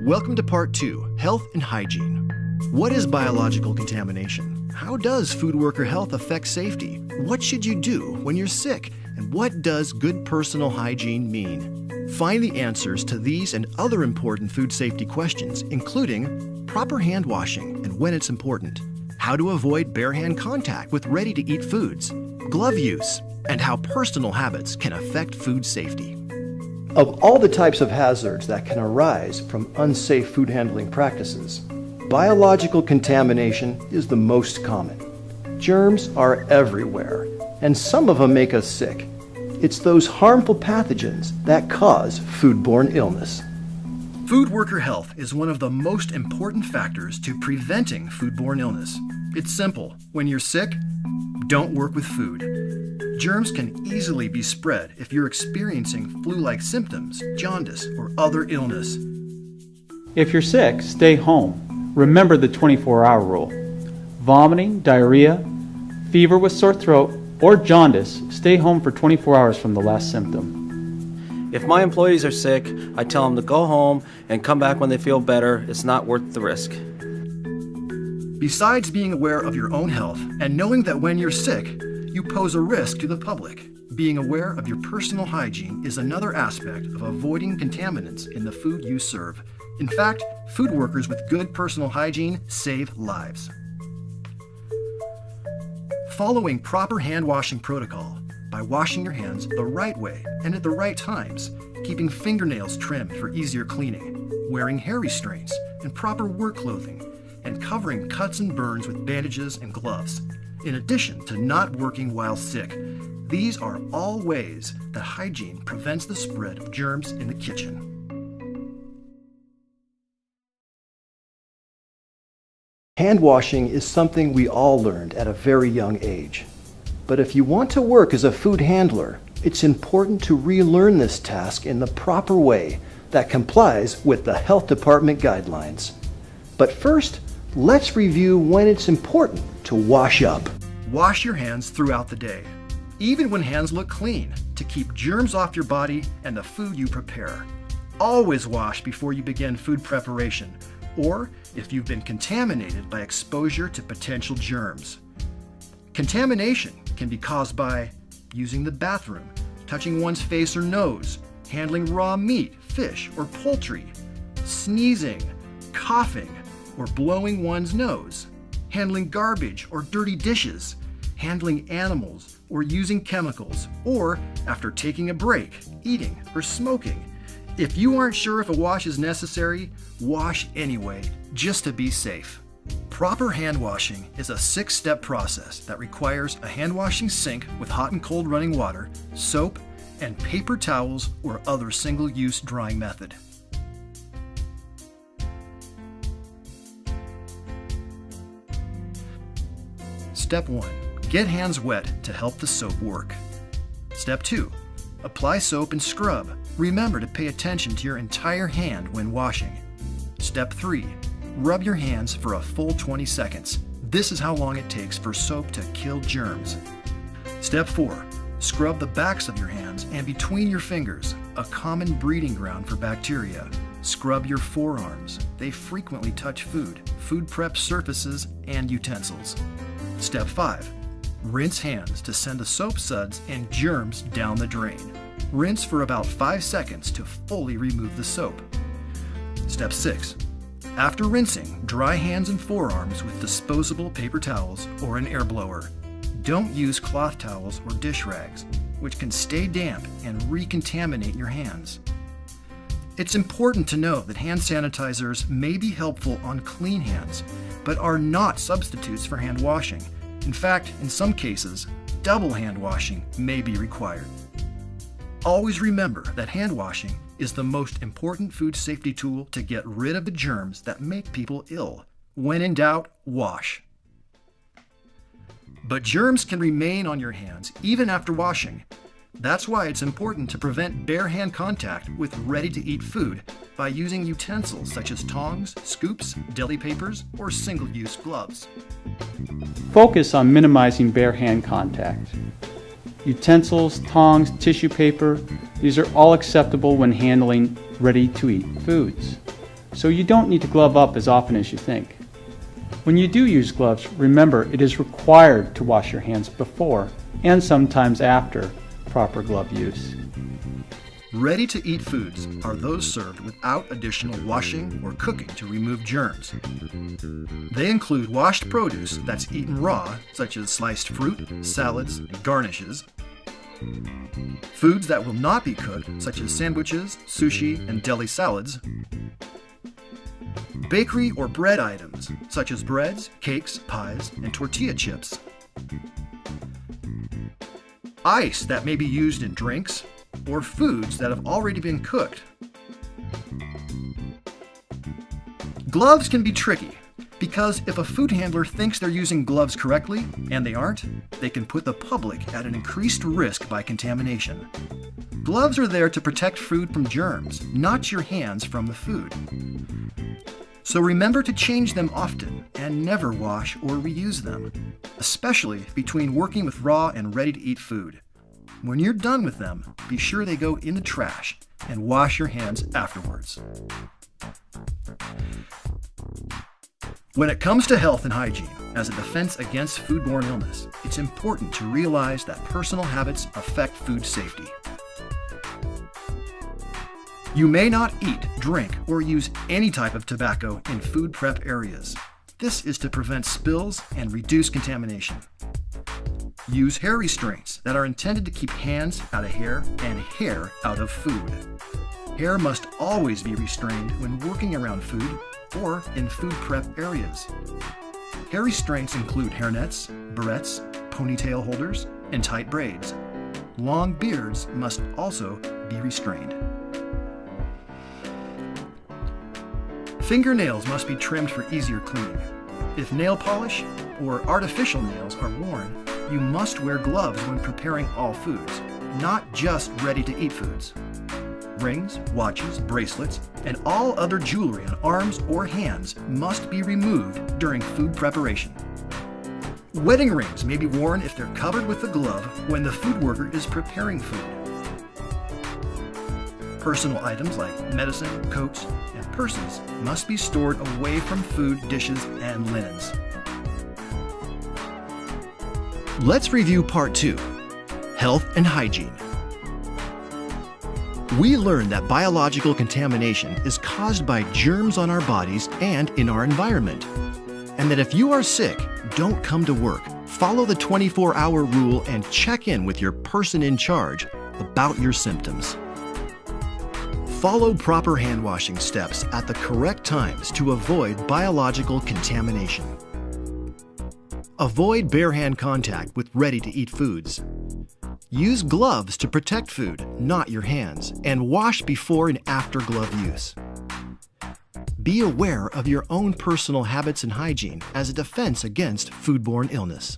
Welcome to Part 2, Health and Hygiene. What is biological contamination? How does food worker health affect safety? What should you do when you're sick? And what does good personal hygiene mean? Find the answers to these and other important food safety questions, including proper hand washing and when it's important, how to avoid bare hand contact with ready-to-eat foods, glove use, and how personal habits can affect food safety. Of all the types of hazards that can arise from unsafe food handling practices, biological contamination is the most common. Germs are everywhere, and some of them make us sick. It's those harmful pathogens that cause foodborne illness. Food worker health is one of the most important factors to preventing foodborne illness. It's simple. When you're sick, don't work with food. Germs can easily be spread if you're experiencing flu-like symptoms, jaundice, or other illness. If you're sick, stay home. Remember the 24-hour rule. Vomiting, diarrhea, fever with sore throat, or jaundice, stay home for 24 hours from the last symptom. If my employees are sick, I tell them to go home and come back when they feel better. It's not worth the risk. Besides being aware of your own health and knowing that when you're sick, you pose a risk to the public, being aware of your personal hygiene is another aspect of avoiding contaminants in the food you serve. In fact, food workers with good personal hygiene save lives. Following proper hand washing protocol by washing your hands the right way and at the right times, keeping fingernails trimmed for easier cleaning, wearing hair restraints and proper work clothing, and covering cuts and burns with bandages and gloves. In addition to not working while sick, these are all ways that hygiene prevents the spread of germs in the kitchen. Hand washing is something we all learned at a very young age. But if you want to work as a food handler, it's important to relearn this task in the proper way that complies with the health department guidelines. But first, let's review when it's important to wash up. Wash your hands throughout the day, even when hands look clean, to keep germs off your body and the food you prepare. Always wash before you begin food preparation, or if you've been contaminated by exposure to potential germs. Contamination can be caused by using the bathroom, touching one's face or nose, handling raw meat, fish, or poultry, sneezing, coughing, or blowing one's nose, handling garbage or dirty dishes, handling animals or using chemicals, or after taking a break, eating, or smoking. If you aren't sure if a wash is necessary, wash anyway, just to be safe. Proper hand washing is a 6-step process that requires a hand washing sink with hot and cold running water, soap, and paper towels or other single-use drying method. Step 1. Get hands wet to help the soap work. Step 2. Apply soap and scrub. Remember to pay attention to your entire hand when washing. Step 3. Rub your hands for a full 20 seconds. This is how long it takes for soap to kill germs. Step 4. Scrub the backs of your hands and between your fingers, a common breeding ground for bacteria. Scrub your forearms. They frequently touch food prep surfaces, and utensils. Step 5. Rinse hands to send the soap suds and germs down the drain. Rinse for about 5 seconds to fully remove the soap. Step 6. After rinsing, dry hands and forearms with disposable paper towels or an air blower. Don't use cloth towels or dish rags, which can stay damp and recontaminate your hands. It's important to know that hand sanitizers may be helpful on clean hands, but are not substitutes for hand washing. In fact, in some cases, double hand washing may be required. Always remember that hand washing is the most important food safety tool to get rid of the germs that make people ill. When in doubt, wash. But germs can remain on your hands even after washing. That's why it's important to prevent bare hand contact with ready-to-eat food by using utensils such as tongs, scoops, deli papers, or single-use gloves. Focus on minimizing bare hand contact. Utensils, tongs, tissue paper, these are all acceptable when handling ready-to-eat foods. So you don't need to glove up as often as you think. When you do use gloves, remember it is required to wash your hands before and sometimes after proper glove use. Ready-to-eat foods are those served without additional washing or cooking to remove germs. They include washed produce that's eaten raw, such as sliced fruit, salads, and garnishes. Foods that will not be cooked, such as sandwiches, sushi, and deli salads. Bakery or bread items, such as breads, cakes, pies, and tortilla chips. Ice that may be used in drinks, or foods that have already been cooked. Gloves can be tricky because if a food handler thinks they're using gloves correctly and they aren't, they can put the public at an increased risk by contamination. Gloves are there to protect food from germs, not your hands from the food. So remember to change them often and never wash or reuse them, especially between working with raw and ready-to-eat food. When you're done with them, be sure they go in the trash and wash your hands afterwards. When it comes to health and hygiene, as a defense against foodborne illness, it's important to realize that personal habits affect food safety. You may not eat, drink, or use any type of tobacco in food prep areas. This is to prevent spills and reduce contamination. Use hair restraints that are intended to keep hands out of hair and hair out of food. Hair must always be restrained when working around food or in food prep areas. Hair restraints include hairnets, barrettes, ponytail holders, and tight braids. Long beards must also be restrained. Fingernails must be trimmed for easier cleaning. If nail polish or artificial nails are worn, you must wear gloves when preparing all foods, not just ready-to-eat foods. Rings, watches, bracelets, and all other jewelry on arms or hands must be removed during food preparation. Wedding rings may be worn if they're covered with the glove when the food worker is preparing food. Personal items like medicine, coats, and purses must be stored away from food, dishes, and linens. Let's review Part 2, Health and Hygiene. We learned that biological contamination is caused by germs on our bodies and in our environment, and that if you are sick, don't come to work. Follow the 24-hour rule and check in with your person in charge about your symptoms. Follow proper hand washing steps at the correct times to avoid biological contamination. Avoid bare hand contact with ready-to-eat foods. Use gloves to protect food, not your hands, and wash before and after glove use. Be aware of your own personal habits and hygiene as a defense against foodborne illness.